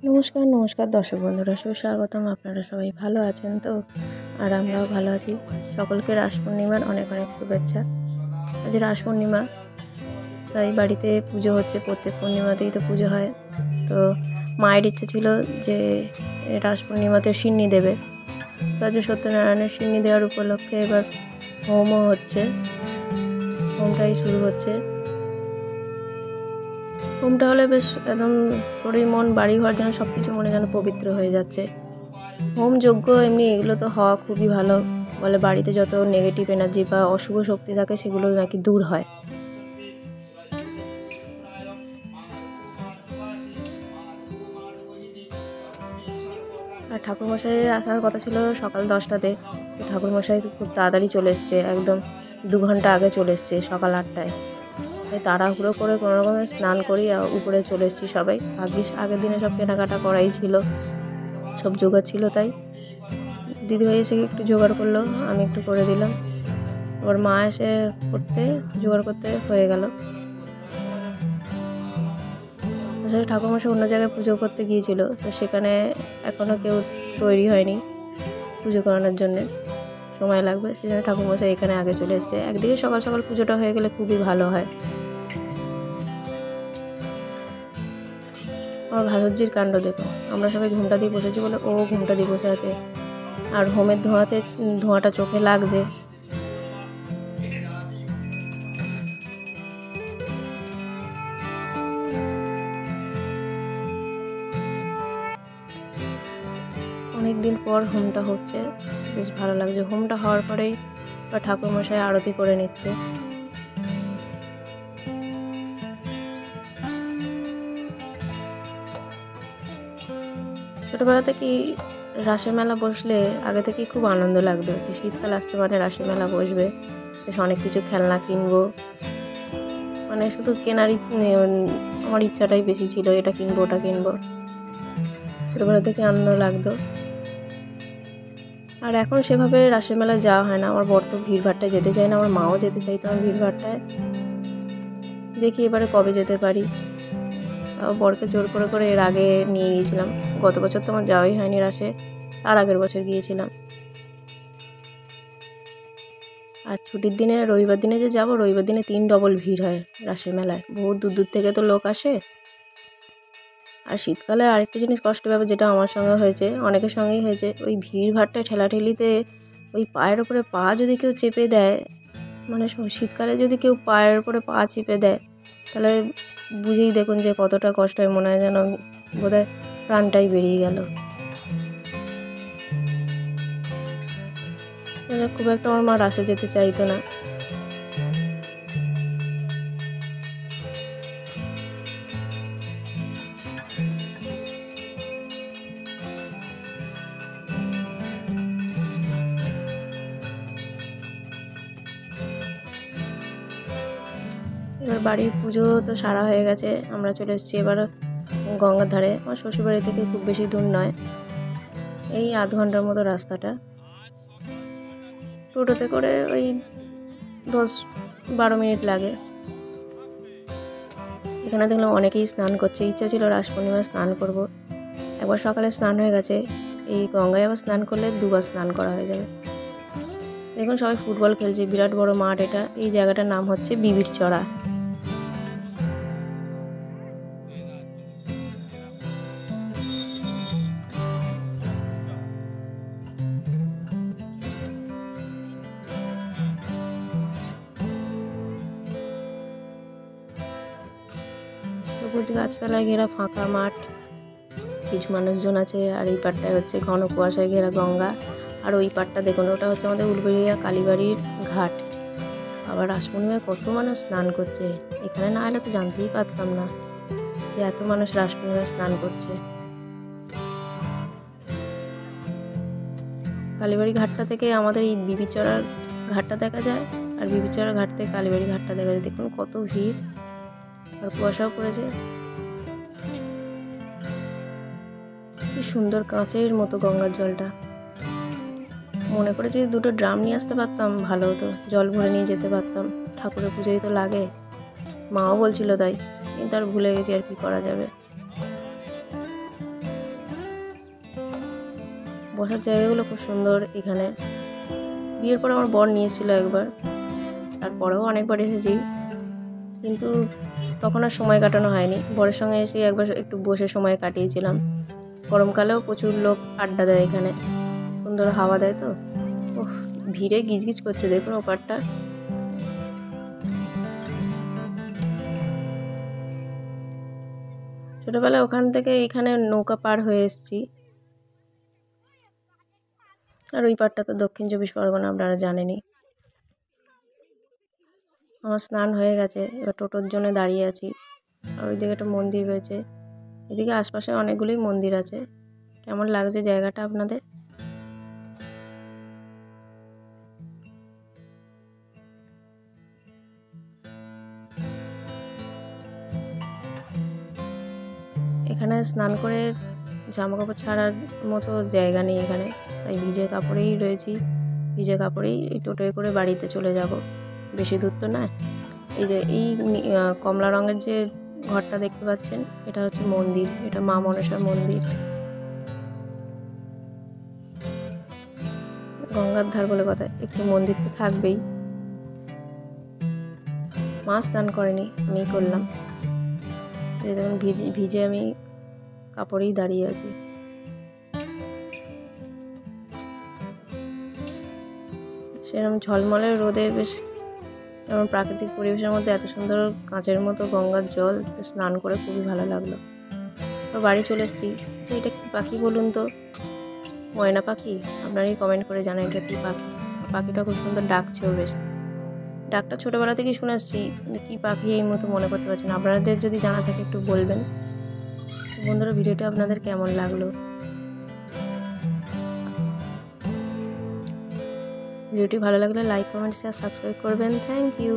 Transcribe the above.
নমস্কার নমস্কার দর্শক বন্ধুরা, সুস্বাগতম। আপনারা সবাই ভালো আছেন তো? আর আমরাও ভালো আছি। সকলকে রাস পূর্ণিমার অনেক অনেক শুভেচ্ছা। আজ রাস পূর্ণিমা, তাই বাড়িতে পুজো হচ্ছে। প্রত্যেক পূর্ণিমাতেই তো পুজো হয়। তো মায়ের ইচ্ছে ছিল যে রাস পূর্ণিমাতে সিন্নি দেবে। তো আজ সত্যনারায়ণের সিন্নি দেওয়ার উপলক্ষে এবার হোমও হচ্ছে, হোমটাই শুরু হচ্ছে। হোমটা হলে বেশ একদম শরীর মন বাড়ি ঘর যেন সব কিছু মনে যেন পবিত্র হয়ে যাচ্ছে। হোম যজ্ঞ এমনি এগুলো তো হওয়া খুবই ভালো। বলে বাড়িতে যত নেগেটিভ এনার্জি বা অশুভ শক্তি থাকে সেগুলো নাকি দূর হয়। আর ঠাকুরমশাইয়ের আসার কথা ছিল সকাল 10টাতে। তো ঠাকুরমশাই তো খুব তাড়াতাড়ি চলে এসছে, একদম 2 ঘন্টা আগে চলে এসছে, সকাল 8টায়। তাই তাড়াহুড়ো করে কোনো রকমে স্নান করি উপরে চলে এসেছি সবাই। ভাগ্যিস আগের দিনে সব কেনাকাটা করাই ছিল, সব জোগাড় ছিল। তাই দিদিভাই এসে একটু জোগাড় করলো, আমি একটু করে দিলাম। আবার মা এসে জোগাড় করতে হয়ে গেল। আসলে ঠাকুরমশাই অন্য জায়গায় পুজো করতে গিয়েছিল, তো সেখানে এখনও কেউ তৈরি হয়নি পুজো করানোর জন্যে, সময় লাগবে। সেই জন্য ঠাকুরমশাই এখানে আগে চলে এসছে। একদিকে সকাল সকাল পুজোটা হয়ে গেলে খুবই ভালো হয়। আমার ভাসুরজির কাণ্ড দেখো, আমরা সবাই ঘুমটা দিয়ে বসেছি বলে ও ঘুমটা দিয়ে বসে আছে, আর হোমের ধোঁয়াটা চোখে লাগছে। অনেক দিন পর হোমটা হচ্ছে, বেশ ভালো লাগছে। হোমটা হওয়ার পরেই বা ঠাকুরমশাই আরতি করে নিচ্ছে। ছোটোবেলা থেকেই রাসের মেলা বসলে আগে থেকেই খুব আনন্দ লাগতো যে শীতকাল আসছে মানে রাসের মেলা বসবে, বেশ অনেক কিছু খেলনা কিনবো। মানে শুধু কেনারই আমার ইচ্ছাটাই বেশি ছিল, এটা কিনবো ওটা কিনবো। ছোটোবেলা থেকে আনন্দ লাগতো। আর এখন সেভাবে রাসের মেলায় যাওয়া হয় না। আমার বর তো ভিড়ভাট্টায় যেতে চায় না, আমার মাও যেতে চাইতো না ভিড়ভাট্টায়। দেখি এবারে কবে যেতে পারি। বরকে জোর করে করে এর আগে নিয়ে গিয়েছিলাম। গত বছর তো আমার যাওয়াই হয়নি রাসে, তার আগের বছর গিয়েছিলাম। আর ছুটির দিনে রবিবার দিনে যে যাব, রবিবার দিনে 3 ডবল ভিড় হয় রাসের মেলায়। বহুত দূর দূর থেকে তো লোক আসে। আর শীতকালে আরেকটা জিনিস কষ্ট ব্যাপার, যেটা আমার সঙ্গে হয়েছে, অনেকের সঙ্গেই হয়েছে, ওই ভিড় ভাট্টায় ঠেলাঠেলিতে ওই পায়ের ওপরে পা যদি কেউ চেপে দেয়, মানে শীতকালে যদি কেউ পায়ের ওপরে পা চেপে দেয়, তাহলে বুঝেই দেখুন যে কতটা কষ্ট হয়। মনে হয় যেন বোধহয় প্রাণটাই বেরিয়ে গেল। খুব একটা আমার মা রাসে যেতে চাইতো না। এবার বাড়ির পুজো তো সারা হয়ে গেছে, আমরা চলে এসেছি এবার গঙ্গার ধারে। আমার শ্বশুরবাড়ি থেকে খুব বেশি দূর নয়, এই আধ ঘন্টার মতো রাস্তাটা। টোটোতে করে ওই 10-12 মিনিট লাগে। এখানে দেখলাম অনেকেই স্নান করছে। ইচ্ছা ছিল রাস পূর্ণিমায় স্নান করব। একবার সকালে স্নান হয়ে গেছে, এই গঙ্গায় আবার স্নান করলে 2বার স্নান করা হয়ে যাবে। দেখুন সবাই ফুটবল খেলছে, বিরাট বড় মাঠ এটা। এই জায়গাটার নাম হচ্ছে বিবির চড়া। সবুজ গাছপালায় ঘেরা ফাঁকা মাঠ, কিছু মানুষজন আছে। আর এই পাড়টায় হচ্ছে ঘন কুয়াশায় ঘেরা গঙ্গা। আর ওই পাড়টা দেখুন, ওটা হচ্ছে আমাদের উলবেড়িয়া কালীবাড়ির ঘাট। আবার রাস পূর্ণিমায় কত মানুষ স্নান করছে, এখানে না এলে তো জানতেই পারতাম না যে এত মানুষ রাস পূর্ণিমায় স্নান করছে। কালীবাড়ি ঘাটটা থেকে আমাদের এই বিবিচড়ার ঘাটটা দেখা যায়, আর বিবিচড়ার ঘাট থেকে কালীবাড়ি ঘাটটা দেখা যায়। দেখুন কত ভিড়, আর কুয়াশাও পড়েছে। কি সুন্দর কাঁচের মতো গঙ্গার জলটা। মনে করে যদি 2টো ড্রাম নিয়ে আসতে পারতাম ভালো হতো, জল ভরে নিয়ে যেতে পারতাম। ঠাকুরের পুজোই তো লাগে, মাও বলছিল তাই, কিন্তু আর ভুলে গেছি, আর কি করা যাবে। বসার জায়গাগুলো খুব সুন্দর এখানে। বিয়ের পর আমার বর নিয়ে এসেছিলো একবার, তারপরেও অনেকবার এসেছি, কিন্তু তখন আর সময় কাটানো হয়নি। বরের সঙ্গে এসে একবার একটু বসে সময় কাটিয়েছিলাম। গরমকালেও প্রচুর লোক আড্ডা দেয় এখানে, সুন্দর হাওয়া দেয় তো। ওহ, ভিড়ে গিজগিজ করছে, দেখুন ওপারটা। ছোটোবেলায় ওখান থেকে এখানে নৌকা পার হয়ে এসেছি। আর ওই পারটা তো দক্ষিণ চব্বিশ পরগনা, আপনারা জানেনই। আমার স্নান হয়ে গেছে, এবার টোটোর জন্য দাঁড়িয়ে আছি। আর ওইদিকে একটা মন্দির রয়েছে, এদিকে আশপাশে অনেকগুলোই মন্দির আছে। কেমন লাগছে জায়গাটা আপনাদের? এখানে স্নান করে জামা কাপড় ছাড়ার মতো জায়গা নেই এখানে, তাই ভিজে কাপড়েই রয়েছি। ভিজে কাপড়েই এই টোটোয় করে বাড়িতে চলে যাব, বেশি দূর তো নয়। এই যে এই কমলা রঙের যে ঘরটা দেখতে পাচ্ছেন, এটা হচ্ছে মন্দির, এটা মা মনসার মন্দির। গঙ্গার ধার বলে কথা, একটু মন্দির তো থাকবেই। মা স্নান করেনি, আমি করলাম। এই দেখুন ভিজে আমি কাপড়েই দাঁড়িয়ে আছি। সেরকম ঝলমলে রোদে বেশ যেমন প্রাকৃতিক পরিবেশের মধ্যে এত সুন্দর কাঁচের মতো গঙ্গার জল, স্নান করে খুবই ভালো লাগলো। তো বাড়ি চলে এসেছি। আচ্ছা, এটা কী পাখি বলুন তো? ময়না পাখি? আপনারাই কমেন্ট করে জানেন এটা কী পাখি। পাখিটা খুব সুন্দর ডাকছেও বেশ। ডাকটা ছোটোবেলা থেকেই শুনে আসছি, কিন্তু কী পাখি এই মতো মনে করতে পারছি না। আপনাদের যদি জানা থাকে একটু বলবেন। বন্ধুরা, ভিডিওটা আপনাদের কেমন লাগলো? ভিডিওটি ভালো লাগলে লাইক, কমেন্ট, শেয়ার, সাবস্ক্রাইব করবেন। Thank you.